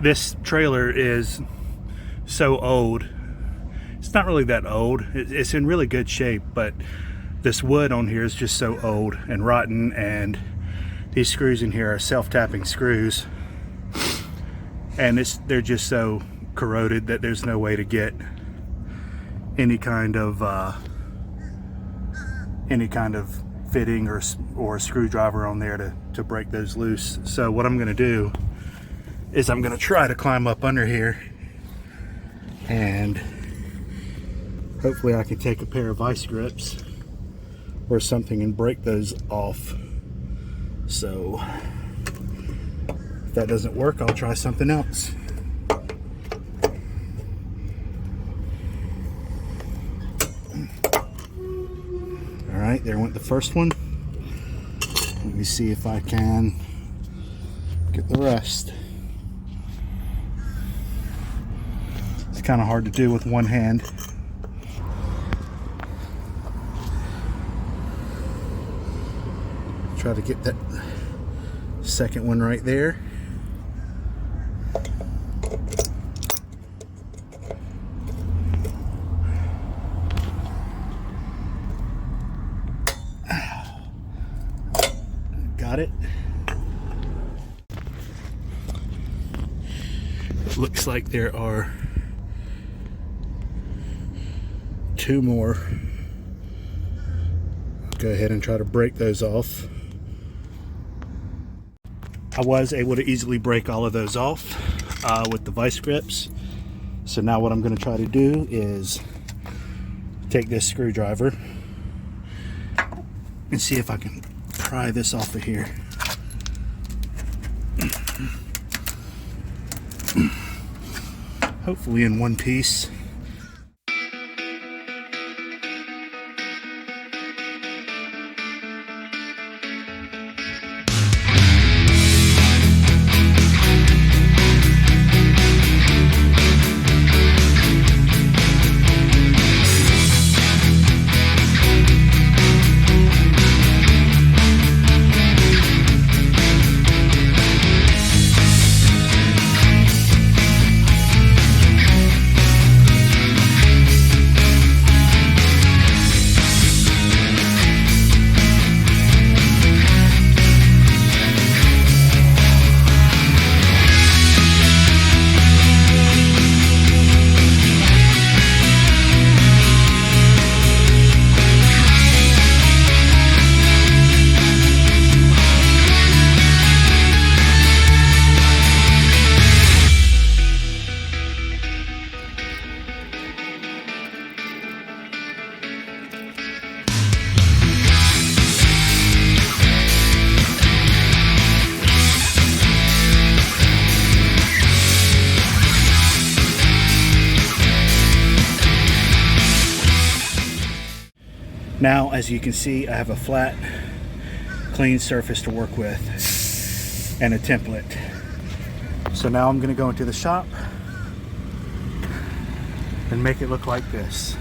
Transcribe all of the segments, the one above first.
This trailer is so old. It's not really that old. It's in really good shape, but this wood on here is just so old and rotten, and these screws in here are self-tapping screws, and they're just so corroded that there's no way to get any kind of fitting or screwdriver on there to break those loose. So what I'm going to do is I'm going to try to climb up under here, and hopefully I can take a pair of vice grips or something and break those off. So if that doesn't work, I'll try something else. All right, there went the first one. Let me see if I can get the rest. It's kind of hard to do with one hand. Try to get that second one right there. Got it. It looks like there are two more. Go ahead and try to break those off. I was able to easily break all of those off with the vice grips. So now what I'm going to try to do is take this screwdriver and see if I can pry this off of here. Hopefully in one piece. Now, as you can see, I have a flat, clean surface to work with and a template. So now I'm going to go into the shop and make it look like this.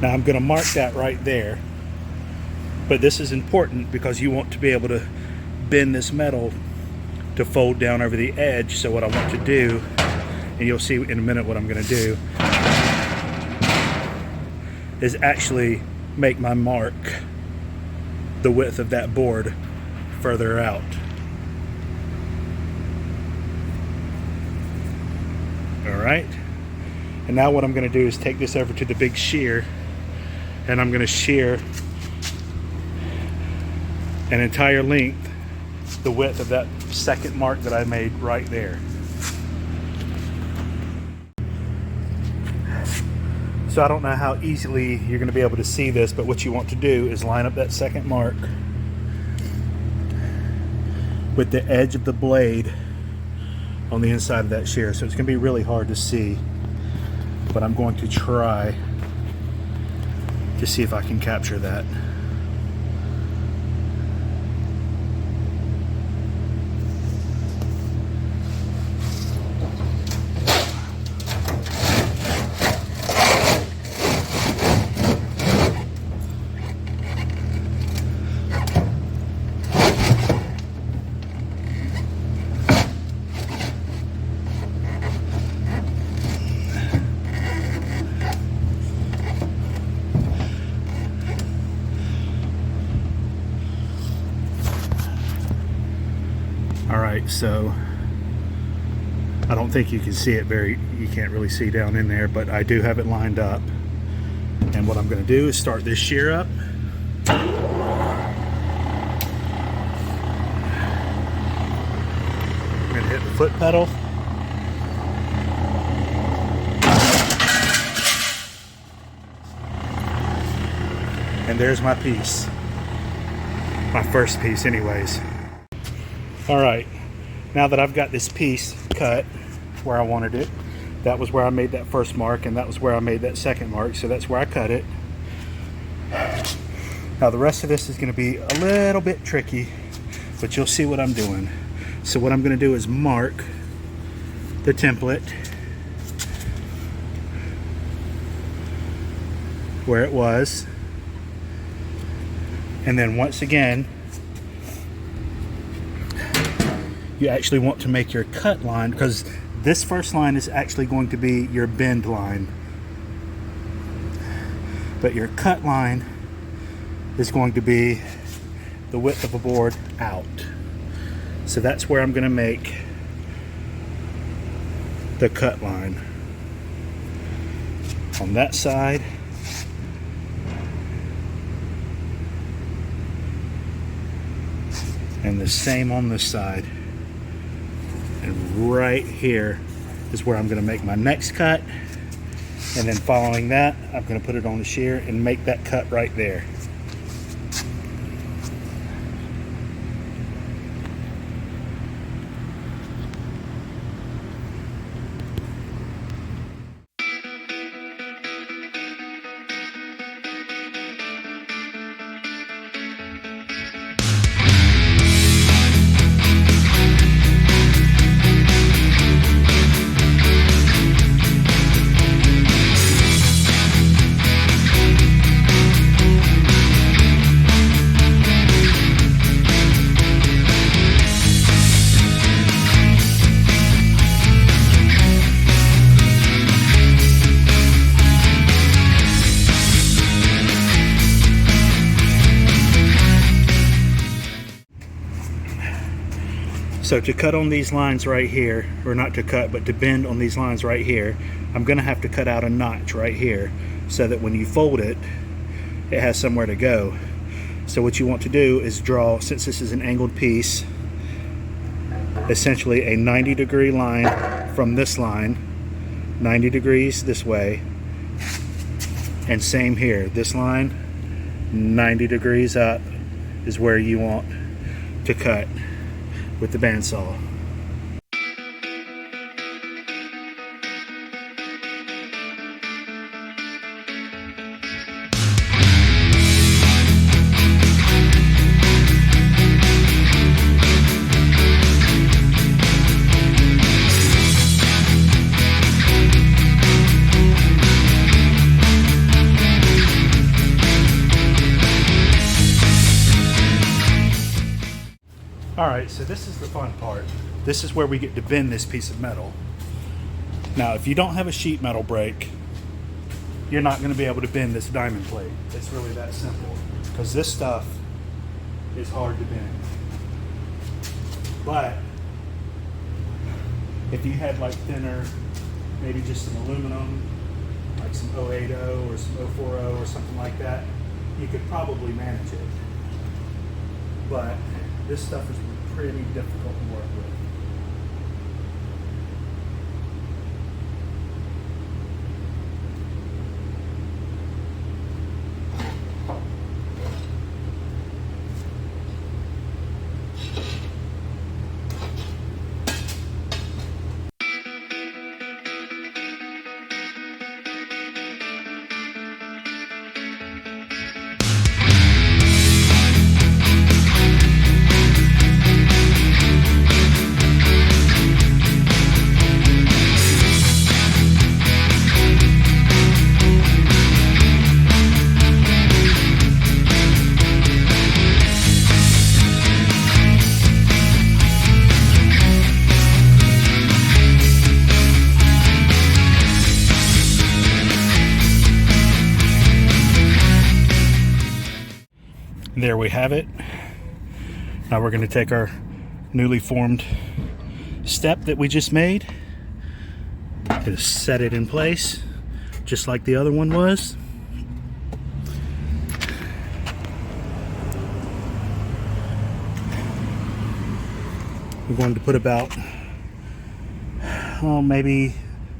Now I'm going to mark that right there, but this is important because you want to be able to bend this metal to fold down over the edge. So what I want to do, and you'll see in a minute what I'm going to do, is actually make my mark the width of that board further out. Alright, and now what I'm going to do is take this over to the big shear, and I'm going to shear an entire length the width of that second mark that I made right there. So I don't know how easily you're going to be able to see this, but what you want to do is line up that second mark with the edge of the blade on the inside of that shear. So it's going to be really hard to see, but I'm going to try to see if I can capture that. Alright, so I don't think you can see it you can't really see down in there, but I do have it lined up. And what I'm going to do is start this shear up. I'm going to hit the foot pedal. And there's my piece. My first piece anyways. Alright, now that I've got this piece cut where I wanted it, that was where I made that first mark, and that was where I made that second mark, so that's where I cut it. Now the rest of this is going to be a little bit tricky, but you'll see what I'm doing. So what I'm going to do is mark the template where it was, and then once again you actually want to make your cut line, because this first line is actually going to be your bend line, but your cut line is going to be the width of a board out. So that's where I'm going to make the cut line on that side. And the same on this side. And right here is where I'm going to make my next cut. And then following that, I'm going to put it on the shear and make that cut right there. So to cut on these lines right here, or not to cut, but to bend on these lines right here, I'm going to have to cut out a notch right here so that when you fold it, it has somewhere to go. So what you want to do is draw, since this is an angled piece, essentially a 90-degree line from this line, 90 degrees this way, and same here, this line, 90 degrees up is where you want to cut with the bandsaw. so this is the fun part. This is where we get to bend this piece of metal. Now, if you don't have a sheet metal brake, you're not going to be able to bend this diamond plate. It's really that simple, because this stuff is hard to bend. But if you had like thinner, maybe just some aluminum, like some 080 or some 040 or something like that, you could probably manage it. But this stuff is pretty difficult to work with. There we have it. Now we're going to take our newly formed step that we just made, just set it in place just like the other one was. We wanted to put about maybe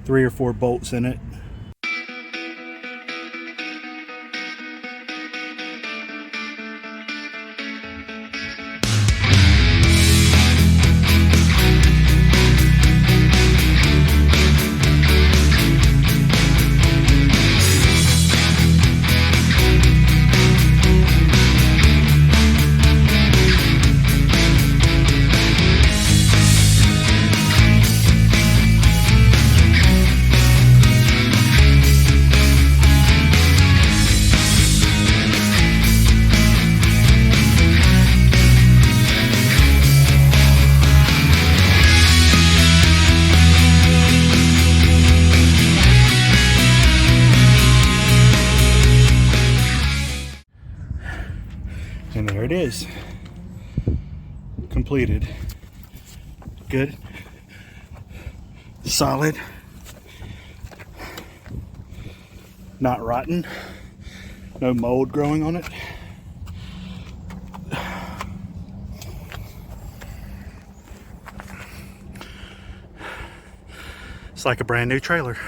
3 or 4 bolts in it. And there it is, completed. Good, solid, not rotten, no mold growing on it. It's like a brand new trailer.